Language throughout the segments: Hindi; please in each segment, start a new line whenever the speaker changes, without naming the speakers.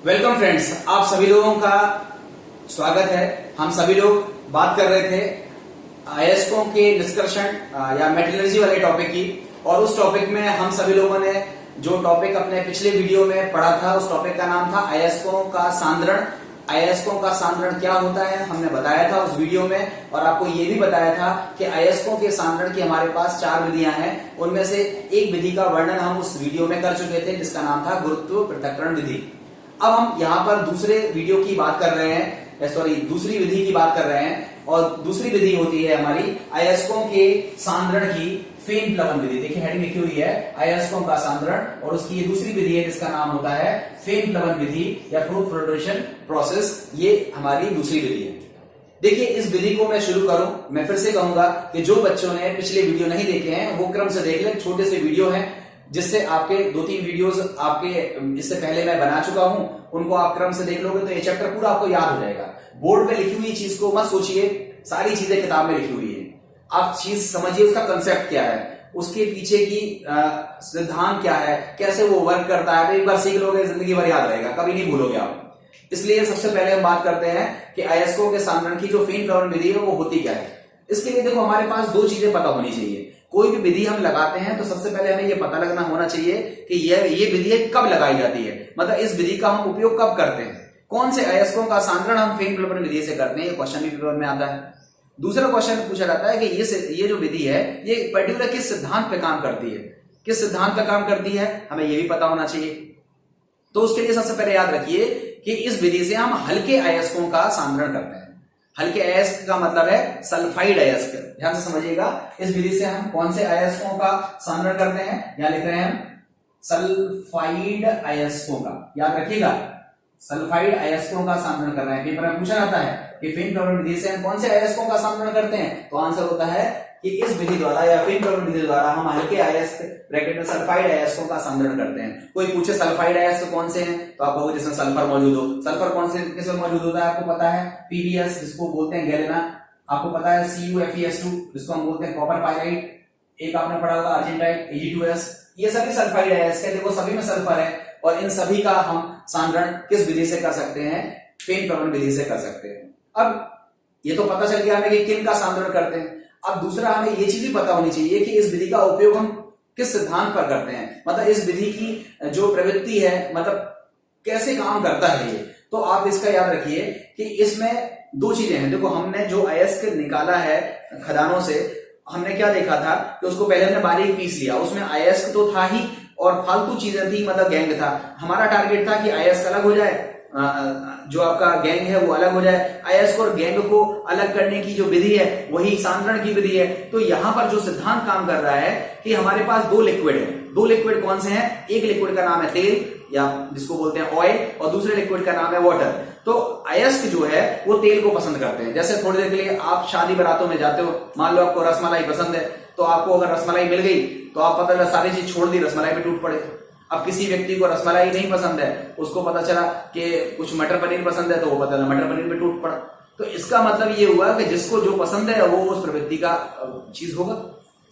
वेलकम फ्रेंड्स, आप सभी लोगों का स्वागत है। हम सभी लोग बात कर रहे थे अयस्कों के निष्कर्षण या मेटलर्जी वाले टॉपिक की, और उस टॉपिक में हम सभी लोगों ने जो टॉपिक अपने पिछले वीडियो में पढ़ा था उस टॉपिक का नाम था अयस्कों का सांद्रण। अयस्कों का सांद्रण क्या होता है हमने बताया था उस वीडियो में, और आपको ये भी बताया था कि अयस्कों के सांद्रण की हमारे पास 4 विधियां हैं। उनमें से एक विधि का वर्णन हम उस वीडियो में कर चुके थे जिसका नाम था गुरुत्व पृथक्करण विधि। अब हम यहाँ पर दूसरे वीडियो की बात कर रहे हैं, दूसरी विधि की बात कर रहे हैं, और दूसरी विधि होती है हमारी अयस्कों के सांद्रण की फेन प्लवन विधि। देखिए हेडिंग लिखी हुई है अयस्कों का सांद्रण, और उसकी ये दूसरी विधि है जिसका नाम होता है फेन प्लवन विधि या फ्रूट फ्लोटेशन प्रोसेस। ये हमारी दूसरी विधि है। देखिए इस विधि को मैं शुरू करूं, मैं फिर से कहूंगा कि जो बच्चों ने पिछले वीडियो नहीं देखे हैं वो क्रम से देख लें। छोटे से वीडियो हैं जिससे आपके 2-3 वीडियोस आपके इससे पहले मैं बना चुका हूं, उनको आप क्रम से देख लोगे तो ये चैप्टर पूरा आपको याद हो जाएगा। बोर्ड पे लिखी हुई चीज को मत सोचिए, सारी चीजें किताब में लिखी हुई है। आप चीज समझिए, उसका कंसेप्ट क्या है, उसके पीछे की सिद्धांत क्या है, कैसे वो वर्क करता है। तो एक बार सीख लोगे जिंदगी भर याद रहेगा, कभी नहीं भूलोगे आप। इसलिए सबसे पहले हम बात करते हैं कि अयस्कों के सांद्रण की जो फेन प्लवन विधि है वो होती क्या है। इसके लिए देखो हमारे पास 2 चीजें पता होनी चाहिए। कोई भी विधि हम लगाते हैं तो सबसे पहले हमें यह पता लगना होना चाहिए कि ये विधि कब लगाई जाती है, मतलब इस विधि का हम उपयोग कब करते हैं। कौन से अयस्कों का सांद्रण हम फेन प्लवन विधि से करते हैं, ये क्वेश्चन भी पेपर में आता है। दूसरा क्वेश्चन पूछा जाता है कि ये जो विधि है ये पर्टिकुलर किस सिद्धांत पे काम करती है, किस सिद्धांत पे काम करती है, हमें ये भी पता होना चाहिए। तो उसके लिए सबसे पहले याद रखिए कि इस विधि से हम हल्के अयस्कों का सांद्रण करते हैं। हल्के अयस्क का मतलब है सल्फाइड अयस्क। ध्यान से समझिएगा, इस विधि से हम कौन से अयस्कों का सांद्रण करते हैं, यहां लिख रहे हैं हम सल्फाइड अयस्कों का। याद रखिएगा, सल्फाइड अयस्कों का सांद्रण कर रहे हैं। पेपर में पूछा जाता है कि फेन प्लवन विधि से हम कौन से अयस्कों का सांद्रण करते हैं, तो आंसर होता है कि इस विधि द्वारा या फेन प्लवन विधि द्वारा हम हल्के अयस्क ब्रैकेट में सल्फाइड अयस्कों का सांद्रण करते हैं। कोई पूछे सल्फाइड अयस्क कौन से हैं, तो आप कहोगे जिसमें सल्फर मौजूद हो। सल्फर कौन से किसमें मौजूद होता है आपको पता है, पीबीएस जिसको बोलते हैं गैलेना, आपको पता है CuFeS2 जिसको हम बोलते हैं कॉपर पाइराइट, एक आपने पढ़ा होगा अर्जेंटाइट Ag2S। ये सभी सल्फाइड अयस्क है, देखो सभी में सल्फर है, और इन सभी का हम सांद्रण किस विधि से कर सकते हैं, फेन प्लवन विधि से कर सकते हैं। अब ये तो पता चल गया हमें कि किन का सांद्रण करते हैं। अब दूसरा हमें ये चीज भी पता होनी चाहिए कि इस विधि का उपयोग हम किस सिद्धांत पर करते हैं, मतलब इस विधि की जो प्रवृत्ति है, मतलब कैसे काम करता है ये। तो आप इसका याद रखिए कि इसमें 2 चीजें हैं। देखो हमने जो अयस्क निकाला है खदानों से, हमने क्या देखा था कि उसको पहले हमने बारीक पीस लिया, उसमें अयस्क तो था ही और फालतू चीजें थी, मतलब गैंग था। हमारा टारगेट था कि अयस्क अलग हो जाए, जो आपका गैंग है वो अलग हो जाए। अयस्क और गैंग को अलग करने की जो विधि है वही सांद्रण की विधि है। तो यहां पर जो सिद्धांत काम कर रहा है कि हमारे पास 2 लिक्विड है। 2 लिक्विड कौन से हैं, एक लिक्विड का नाम है तेल या जिसको बोलते हैं ऑयल, और दूसरे लिक्विड का नाम है वाटर। तो अयस्क जो है वो तेल को पसंद करते हैं। जैसे थोड़ी देर के लिए आप शादी बारातों में जाते हो, मान लो आपको रसमलाई पसंद है, तो आपको अगर रसमलाई मिल गई तो आप पता चला सारी चीज छोड़ दी, रसमलाई पे टूट पड़े। अब किसी व्यक्ति को रसमलाई नहीं पसंद है, उसको पता चला कि कुछ मटर पनीर पसंद है, तो वो पता चला मटर पनीर पे टूट पड़ा। तो इसका मतलब ये हुआ कि जिसको जो पसंद है वो उस प्रवृत्ति का चीज होगा।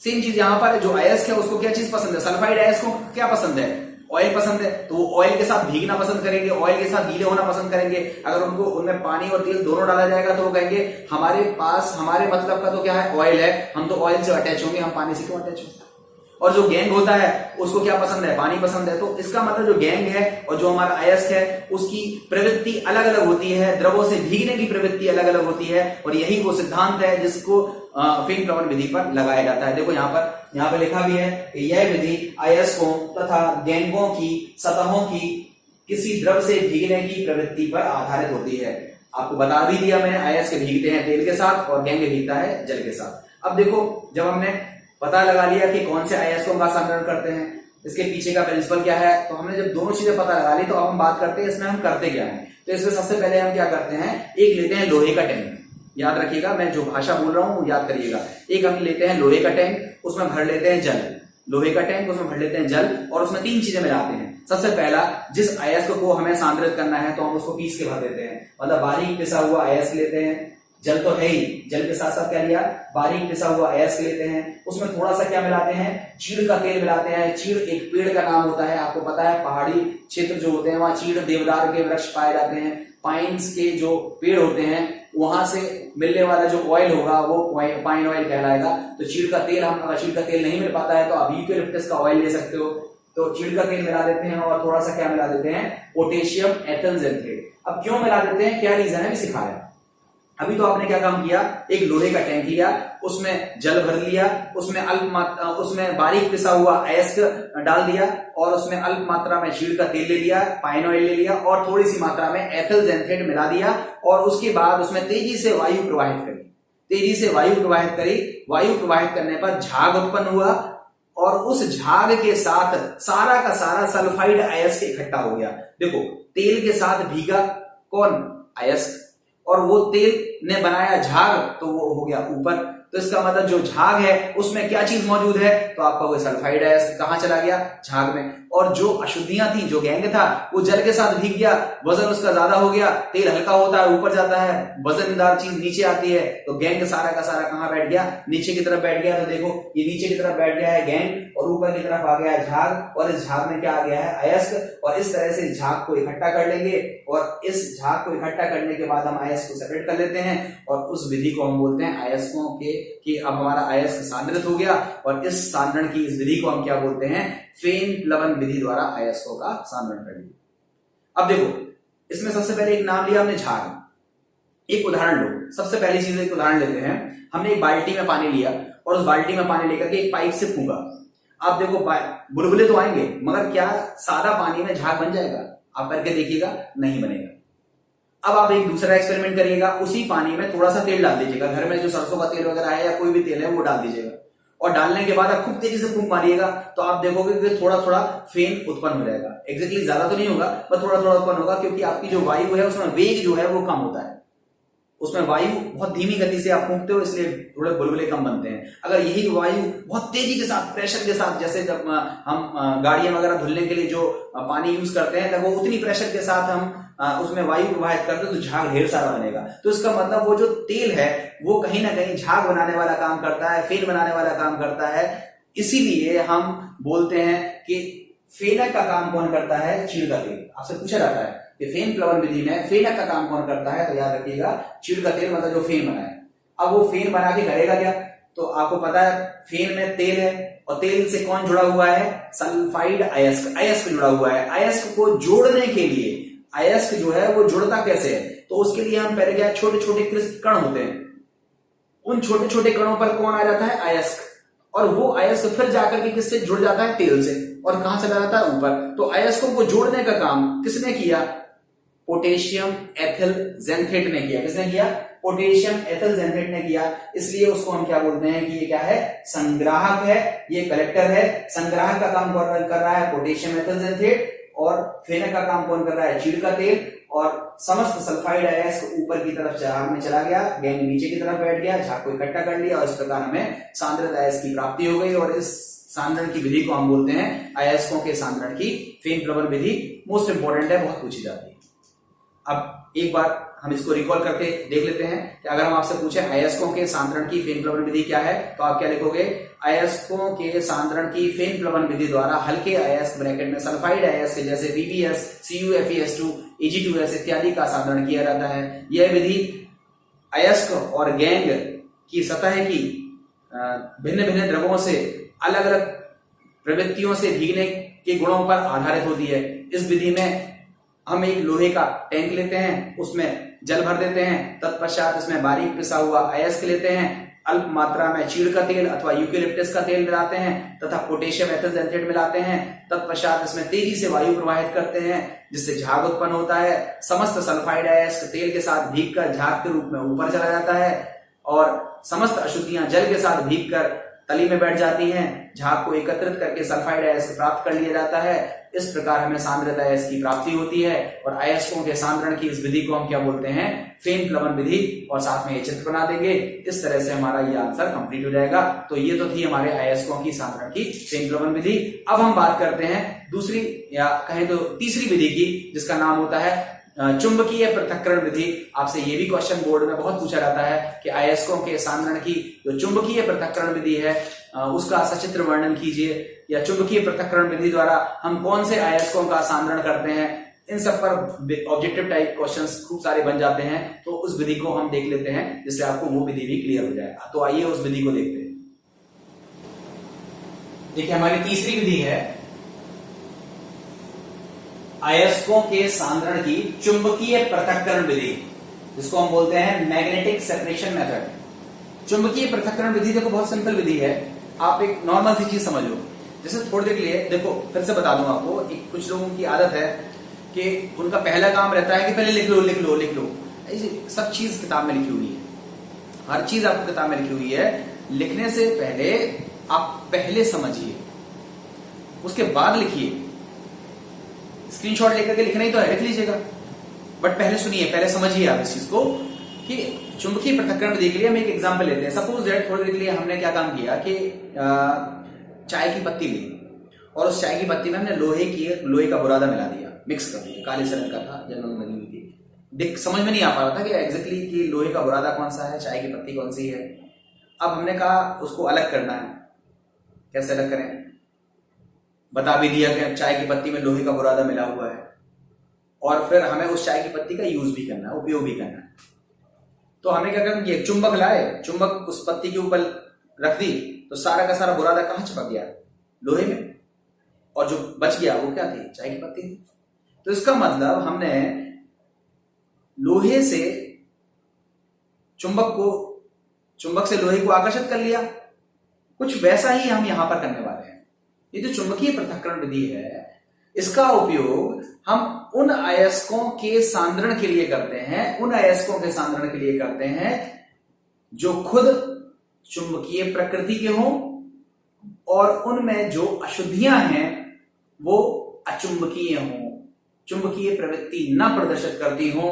सेम चीज यहाँ पर है, जो अयस्क है उसको क्या चीज पसंद है, सल्फाइड अयस्क को क्या पसंद है, ऑयल पसंद है, तो वो ऑयल के साथ भीगना पसंद करेंगे, ऑयल के साथ गीले होना पसंद करेंगे। अगर उनको उनमें पानी और तेल दोनों डाला जाएगा तो वो कहेंगे हमारे पास हमारे मतलब का तो क्या है, ऑयल है, हम तो ऑयल से अटैच होंगे, हम पानी से क्यों अटैच होंगे। और जो गैंग होता है उसको क्या पसंद है, पानी पसंद है। तो इसका मतलब जो गैंग है और जो हमारा अयस्क है उसकी प्रवृत्ति अलग अलग होती है, द्रवों से भीगने की प्रवृत्ति अलग अलग होती है, और यही वो सिद्धांत है जिसको फेन प्लवन विधि पर लगाया जाता है। देखो यहाँ पर लिखा भी है कि यह विधि अयस्कों तथा गैंगों की सतहों की किसी द्रव से भीगने की प्रवृत्ति पर आधारित होती है। आपको बता भी दिया मैंने, अयस्क भीगते हैं तेल के साथ और गैंग भीगता है जल के साथ। अब देखो जब हमने पता लगा लिया कि कौन से अयस्कों का सांद्रण करते हैं, इसके पीछे का प्रिंसिपल क्या है, तो हमने जब दोनों चीजें पता लगा ली तो अब हम बात करते हैं इसमें हम करते क्या है। तो इसमें सबसे पहले हम क्या करते हैं, एक लेते हैं लोहे का टैंक। याद रखिएगा, मैं जो भाषा बोल रहा हूं याद करिएगा। एक हम लेते हैं लोहे का टैंक, उसमें भर लेते हैं जल। लोहे का टैंक, उसमें भर लेते हैं जल, और उसमें 3 चीजें मिलाते हैं। सबसे पहला, जिस अयस्क को हमें सांद्रित करना है तो हम उसको पीस के भर देते हैं, मतलब बारीक पिसा हुआ अयस्क लेते हैं, जल तो है ही, जल के साथ साथ क्या लिया, बारीक पिसा हुआ अयस्क लेते हैं, उसमें थोड़ा सा क्या मिलाते हैं, चीड़ का तेल मिलाते हैं। चीड़ एक पेड़ का नाम होता है, आपको पता है पहाड़ी क्षेत्र जो होते हैं वहां चीड़ देवदार के वृक्ष पाए जाते हैं। पाइन्स के जो पेड़ होते हैं वहां से मिलने वाला जो ऑयल होगा वो पाइन ऑयल कहलाएगा। तो चीड़ का तेल, हम अगर चीड़ का तेल नहीं मिल पाता है तो आप यूकेलिप्टस का ऑयल ले सकते हो। तो चीड़ का तेल मिला देते हैं और थोड़ा सा क्या मिला देते हैं, पोटेशियम एथल जेनथेट। अब क्यों मिला देते हैं, क्या रीजन है, भी सिखा रहे हैं। अभी तो आपने क्या काम किया, एक लोहे का टैंक लिया, उसमें जल भर लिया, उसमें बारीक पिसा हुआ अयस्क डाल दिया और उसमें अल्प मात्रा में चीड़ का तेल ले लिया, पाइन ऑयल ले लिया और थोड़ी सी मात्रा में एथल जेनथेट मिला दिया और उसके बाद उसमें तेजी से वायु प्रवाहित करी, तेजी से वायु प्रवाहित करी। वायु प्रवाहित करने पर झाग उत्पन्न हुआ और उस झाग के साथ सारा का सारा सल्फाइड अयस्क इकट्ठा हो गया। देखो तेल के साथ भीगा कौन, अयस्क, और वो तेल ने बनाया झाग, तो वो हो गया ऊपर। तो इसका मतलब जो झाग है उसमें क्या चीज मौजूद है, तो आपका वो सल्फाइड अयस्क कहां चला गया, झाग में। और जो अशुद्धियां थी, जो गैंग था, वो जल के साथ भीग गया, वजन उसका ज्यादा हो गया, तेल हल्का होता है ऊपर जाता है, वजनदार चीज नीचे आती है, तो गैंग सारा का सारा कहां बैठ गया, नीचे की तरफ बैठ गया। तो देखो ये नीचे की तरफ बैठ गया है गैंग और ऊपर की तरफ आ गया है झाग, और इस झाग में क्या आ गया है, अयस्क। और इस तरह से झाग को इकट्ठा कर लेंगे और इस झाग को इकट्ठा करने के बाद हम अयस्क को सेपरेट कर लेते हैं और उस विधि को हम बोलते हैं अयस्कों के, कि अब हमारा अयस्क सांद्रित हो गया और इस सांद्रण की इस विधि को हम क्या बोलते हैं, फेन प्लवन विधि द्वारा अयस्कों का सांद्रण कर लिया। अब देखो इसमें सबसे पहले एक नाम लिया हमने झाग। एक उदाहरण लो, सबसे पहली चीज एक उदाहरण लेते हैं। हमने एक बाल्टी में पानी लिया और उस बाल्टी में पानी लेकर के एक पाइप से फूंका। आप देखो बुलबुले तो आएंगे, मगर क्या सादा पानी में झाग बन जाएगा? आप करके देखिएगा, नहीं बनेगा। अब आप एक दूसरा एक्सपेरिमेंट करिएगा, उसी पानी में थोड़ा सा तेल डाल दीजिएगा, घर में जो सरसों का तेल वगैरह है या कोई भी तेल है वो डाल दीजिएगा और डालने के बाद आप खूब तेजी से फूंक मारिएगा तो आप देखोगे कि थोड़ा थोड़ा फेन उत्पन्न हो जाएगा। एग्जैक्टली ज्यादा तो नहीं होगा पर थोड़ा थोड़ा उत्पन्न होगा, क्योंकि आपकी जो वायु है उसमें वेग जो है वो कम होता है, उसमें वायु बहुत धीमी गति से आप फूंकते हो, इसलिए थोड़े बुलबुले कम बनते हैं। अगर यही वायु बहुत तेजी के साथ, प्रेशर के साथ, जैसे जब हम गाड़ियां वगैरह धुलने के लिए जो पानी यूज करते हैं, तब वो उतनी प्रेशर के साथ हम उसमें वायु प्रवाहित करते हैं तो झाग ढेर सारा बनेगा। तो इसका मतलब वो जो तेल है वो कहीं ना कहीं झाग बनाने वाला काम करता है, फेन बनाने वाला काम करता है। इसीलिए हम बोलते हैं कि फेनक का काम कौन करता है, चीड़ का तेल। आपसे पूछा जाता है कि फेन प्लवन विधि में फेनक का काम कौन करता है, तो याद रखिएगा चीड़ का तेल, मतलब जो फेन बनाए। अब वो फेन बना के करेगा क्या, तो आपको पता है फेन में तेल है और तेल से कौन जुड़ा हुआ है, सल्फाइड अयस्क, अयस्क जुड़ा हुआ है। अयस्क को जोड़ने के लिए, अयस्क जो है वो जुड़ता कैसे है, तो उसके लिए हम पहले क्या, छोटे छोटे क्रिस्प कण होते हैं, उन छोटे छोटे कणों पर कौन आ जाता है, अयस्क, और वो अयस्क फिर जाकर के किससे जुड़ जाता है, तेल से, और कहां चला जाता है, ऊपर। तो अयस्कों को जोड़ने का काम किसने किया, पोटेशियम एथिल जेनथेट ने किया। किसने किया, पोटेशियम एथिल जेनथेट ने किया। इसलिए उसको हम क्या बोलते हैं कि ये क्या है, संग्राहक है, ये कलेक्टर है। संग्राहक का काम कौन कर रहा है, पोटेशियम एथिल जेनथेट, और फेनक का काम कौन कर रहा है, चीड़ का तेल। और समस्त सल्फाइड अयस्क ऊपर की तरफ झाग में चला गया, गैंग नीचे की तरफ बैठ गया, झाग को इकट्ठा कर लिया और इस प्रकार हमें सांद्रित अयस्क की प्राप्ति हो गई। और इस सांद्रण की विधि को हम बोलते हैं अयस्कों के सांद्रण की फेन प्लवन विधि। मोस्ट इंपोर्टेंट है, बहुत पूछी जाती है। अब एक बार हम इसको रिकॉल करके देख लेते हैं कि अगर हम आपसे पूछे अयस्कों के सांद्रण की फेन प्लवन विधि क्या है, तो आप क्या लिखोगे, अयस्कों के सांद्रण की फेन प्लवन विधि द्वारा हल्के अयस्क ब्रैकेट में सल्फाइड अयस्क जैसे PbS, CuFeS2, Ag2S इत्यादि का सांद्रण किया जाता है। यह विधि अयस्क और गैंग की सतह की भिन्न भिन्न द्रवों से अलग अलग प्रवृत्तियों से भीगने के गुणों पर आधारित होती है। इस विधि में हम एक लोहे का टैंक लेते हैं, उसमें जल भर देते हैं, तत्पश्चात इसमें बारीक पिसा हुआ अयस्क लेते हैं, अल्प मात्रा में चीड़ का तेल अथवा यूकेलिप्टस का तेल मिलाते हैं तथा पोटेशियम एथिल जेनथेट मिलाते हैं। तत्पश्चात इसमें तेजी से वायु प्रवाहित करते हैं जिससे झाग उत्पन्न होता है। समस्त सल्फाइड अयस्क तेल के साथ भीगकर झाग के रूप में ऊपर चला जाता है और समस्त अशुद्धियां जल के साथ भीगकर तली में बैठ जाती हैं। झाग को एकत्रित करके सल्फाइड अयस्क प्राप्त कर लिया जाता है। इस प्रकार हमें सांद्रित अयस्क की प्राप्ति होती है और अयस्कों के सांद्रण की इस विधि को हम क्या बोलते हैं, फेन प्लवन विधि। और साथ में ये चित्र बना देंगे, इस तरह से हमारा ये आंसर कंप्लीट हो जाएगा। तो ये तो थी हमारे अयस्कों की सांद्रण की फेन प्लवन विधि। अब हम बात करते हैं दूसरी या कहें तो तीसरी विधि की, जिसका नाम होता है चुंबकीय पृथक्करण विधि। आपसे ये भी क्वेश्चन बोर्ड में बहुत पूछा जाता है कि अयस्कों के सांद्रण की जो चुंबकीय पृथक्करण विधि है उसका सचित्र वर्णन कीजिए, या चुंबकीय पृथक्करण विधि द्वारा हम कौन से अयस्कों का सांद्रण करते हैं। इन सब पर ऑब्जेक्टिव टाइप क्वेश्चंस खूब सारे बन जाते हैं, तो उस विधि को हम देख लेते हैं जिससे आपको वो विधि भी क्लियर हो जाए। तो आइए उस विधि को देखते हैं। देखिए हमारी तीसरी विधि है अयस्कों के सांद्रण की चुंबकीय पृथक्करण विधि, जिसको हम बोलते हैं मैग्नेटिक सेपरेशन मेथड। चुंबकीय पृथक्करण विधि देखो बहुत सिंपल विधि है, आप एक नॉर्मल सी चीज समझ लो। जैसे थोड़ी देर के लिए देखो फिर से बता दूं आपको, एक कुछ लोगों की आदत है कि उनका पहला काम रहता है कि पहले लिख लो लिख लो लिख लो। ऐसी सब चीज किताब में लिखी हुई है, हर चीज आपको किताब में लिखी हुई है। लिखने से पहले आप पहले समझिए, उसके बाद लिखिए। स्क्रीनशॉट लेकर के लिखना ही तो है, लिख लीजिएगा, बट पहले सुनिए, पहले समझिए आप इस चीज को कि चुंबकीय पृथक्करण विधि के लिए हम एक एग्जांपल लेते हैं। सपोज दैट थोड़ी देर के लिए हमने क्या काम किया कि चाय की पत्ती ली और उस चाय की पत्ती में हमने लोहे का बुरादा मिला दिया, मिक्स कर दिया। काले से रंग का था, जन्म लगी हुई थी, समझ में नहीं आ पा रहा था कि एग्जैक्टली कि लोहे का बुरादा कौन सा है, चाय की पत्ती कौन सी है। अब हमने कहा उसको अलग करना है, कैसे अलग करें, बता भी दिया कि चाय की पत्ती में लोहे का बुरादा मिला हुआ है, और फिर हमें उस चाय की पत्ती का यूज भी करना है, उपयोग भी करना है। तो हमें क्या करना, ये चुंबक लाए, चुंबक उस पत्ती के ऊपर रख दी, तो सारा का सारा बुरादा कहां चिपक गया, लोहे में, और जो बच गया वो क्या थी, चाय की पत्ती थी। तो इसका मतलब हमने लोहे से चुंबक से लोहे को आकर्षित कर लिया। कुछ वैसा ही हम यहां पर करने वाले हैं। ये जो चुंबकीय पृथक्करण विधि है, इसका उपयोग हम उन अयस्कों के सांद्रण के लिए करते हैं, उन अयस्कों के सांद्रण के लिए करते हैं जो खुद चुंबकीय प्रकृति के हों और उनमें जो अशुद्धियां हैं वो अचुंबकीय हों, चुंबकीय प्रवृत्ति न प्रदर्शित करती हों।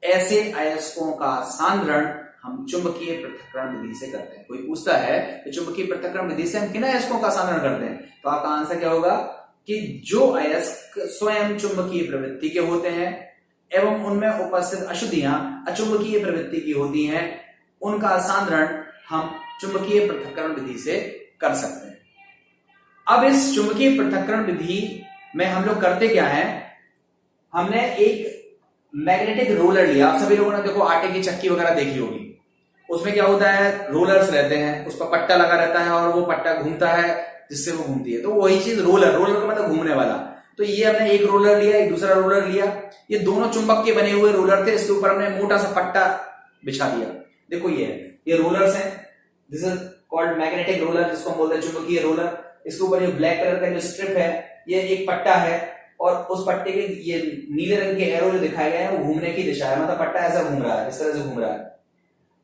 ऐसे अयस्कों का सांद्रण हम चुंबकीय पृथक्करण विधि से करते हैं। कोई पूछता है कि चुंबकीय पृथक्करण विधि से हम किन अयस्कों का सांद्रण करते हैं, तो आपका आंसर क्या होगा कि जो अयस्क स्वयं चुंबकीय प्रवृत्ति के होते हैं एवं उनमें उपस्थित अशुद्धियां अचुंबकीय प्रवृत्ति की होती हैं, उनका सांद्रण हम चुंबकीय पृथक्करण विधि से कर सकते हैं। अब इस चुंबकीय पृथक्करण विधि में हम लोग करते क्या है, हमने एक मैग्नेटिक रोलर लिया। आप सभी लोगों ने देखो आटे की चक्की वगैरह देखी होगी, उसमें क्या होता है, रोलर्स रहते हैं, उस पर पट्टा लगा रहता है और वो पट्टा घूमता है जिससे वो घूमती है। तो वही चीज रोलर का मतलब घूमने वाला। तो ये हमने एक रोलर लिया, एक दूसरा रोलर लिया, ये दोनों चुंबक के बने हुए रोलर थे, इसके ऊपर हमने मोटा सा पट्टा बिछा दिया। देखो ये रोलर्स हैं, this is called magnetic roller, जिसको हम बोलते हैं चुंबकीय रोलर। इसके ऊपर ये ब्लैक कलर का जो स्ट्रिप है, ये एक पट्टा है, और उस पट्टे के ये नीले रंग के एरो जो दिखाए गए हैं वो घूमने की दिशा है, मतलब पट्टा ऐसा घूम रहा है, इस तरह से घूम रहा है।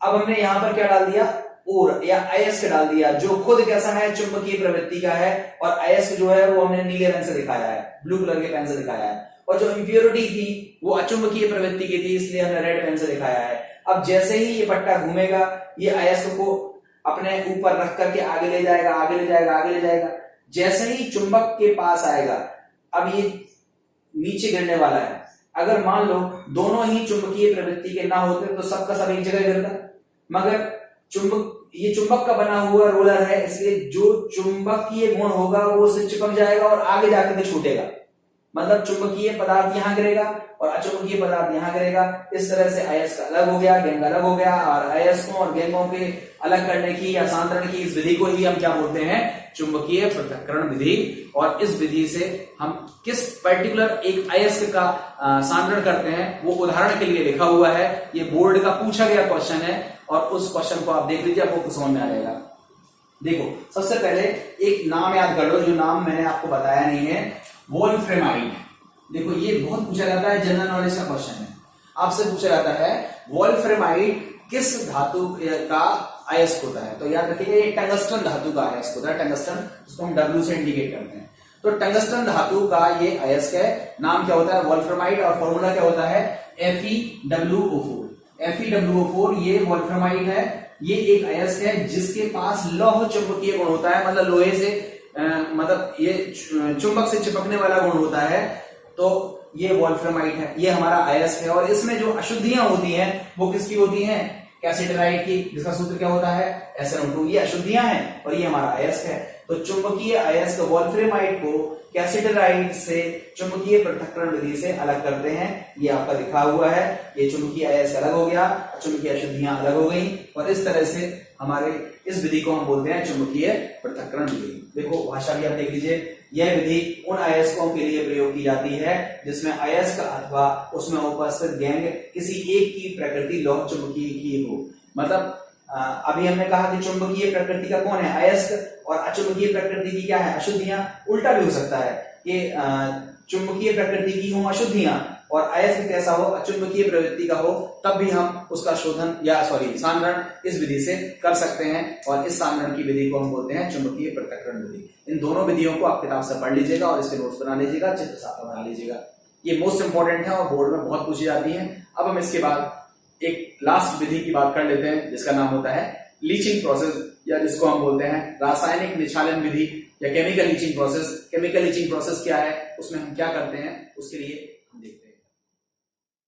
अब हमने यहां पर क्या डाल दिया, और या अयस्क डाल दिया, जो खुद कैसा है, चुंबकीय प्रवृत्ति का है, और अयस्क जो है वो हमने नीले रंग से दिखाया है, ब्लू कलर के पेन से दिखाया है, और जो इंप्योरिटी थी वो अचुंबकीय प्रवृत्ति की थी, इसलिए हमने रेड पेन से दिखाया है। अब जैसे ही ये पट्टा घूमेगा, ये अयस्क को अपने ऊपर रख करके आगे ले जाएगा, आगे ले जाएगा, आगे ले जाएगा। जैसे ही चुंबक के पास आएगा, अब ये नीचे गिरने वाला है। अगर मान लो दोनों ही चुंबकीय प्रवृत्ति के ना होते तो सबका सब एक जगह गिरता, मगर ये चुंबक का बना हुआ रोलर है, इसलिए जो चुंबकीय गुण होगा वो उससे चिपक जाएगा और आगे जाकर के छूटेगा। मतलब चुंबकीय पदार्थ यहां गिरेगा और अचुंबकीय पदार्थ यहां गिरेगा। इस तरह से अयस्क अलग हो गया, गेंद अलग हो गया, और अयस्कों और गेंदों के अलग करने की या सांद्रण की इस विधि को ही हम क्या बोलते हैं, चुंबकीय पृथक्करण विधि। और इस विधि से हम किस पर्टिकुलर एक अयस्क का सांद्रण करते हैं वो उदाहरण के लिए लिखा हुआ है। ये बोर्ड का पूछा गया क्वेश्चन है, और उस क्वेश्चन को आप देख लीजिए, आपको समझ में आ जाएगा। देखो सबसे पहले एक नाम याद कर लो, जो नाम मैंने आपको बताया नहीं है, वोल्फ्रेमाइड। देखो ये बहुत पूछा जाता है, जनरल नॉलेज का क्वेश्चन है, आपसे पूछा जाता है वोल्फ्रेमाइड किस धातु का अयस्क होता है। तो याद रखिए ये टंगस्टन धातु का अयस्क होता है, टंगस्टन, जिसको हम W से इंडिकेट करते हैं। तो टंगस्टन धातु का ये अयस्क है, नाम क्या होता है, वोल्फ्रेमाइड, और फॉर्मूला क्या होता है, FeWO4। FeWO4 ये वोल्फ्रेमाइड है, ये एक अयस्क है जिसके पास लौह चुंबकीय गुण होता है, मतलब लोहे से मतलब ये चुंबक से चिपकने वाला गुण होता है। तो ये वोल्फ्रामाइट है, ये हमारा अयस्क है। और इसमें जो अशुद्धियां होती हैं वो किसकी होती हैं? कैसिटराइड की, जिसका सूत्र क्या होता है? SnO2। ये अशुद्धियां हैं और ये हमारा अयस्क है। तो चुंबकीय अयस्क वोल्फ्रामाइट को कैसिटराइड से चुंबकीय पृथक्करण विधि से अलग करते हैं। ये आपका लिखा हुआ है, ये चुंबकीय अयस्क अलग हो गया, चुंबकीय अशुद्धियां अलग हो गई, और इस तरह से हमारे इस विधि को हम बोलते हैं चुंबकीय पृथक्करण विधि। देखो भाषा भी आप देख लीजिए, यह विधि उन अयस्कों के लिए प्रयोग की जाती है जिसमें अयस्क अथवा उसमें उपस्थित गैंग किसी एक की प्रकृति लौह चुंबकीय की हो। मतलब अभी हमने कहा कि चुंबकीय प्रकृति का कौन है? अयस्क, और अचुंबकीय प्रकृति की क्या है? अशुद्धियां। उल्टा भी हो सकता है कि चुंबकीय प्रकृति की हो अशुद्धियां और अयस्क कैसा हो? अचुंबकीय प्रवृत्ति का हो, तब भी हम उसका शोधन या सांद्रण इस विधि से कर सकते हैं, और इस सांद्रण की विधि को हम बोलते हैं चुंबकीय पृथक्करण विधि। इन दोनों विधियों को आप किताब से पढ़ लीजिएगा और इसके नोट्स बना लीजिएगा, चित्र साथ बना लीजिएगा। ये मोस्ट इंपॉर्टेंट है और बोर्ड में बहुत पूछी जाती है। अब हम इसके बाद एक लास्ट विधि की बात कर लेते हैं जिसका नाम होता है लीचिंग प्रोसेस, या जिसको हम बोलते हैं रासायनिक निछालन विधि या chemical leaching process. Chemical leaching process क्या है, उसमें हम क्या करते हैं, उसके लिए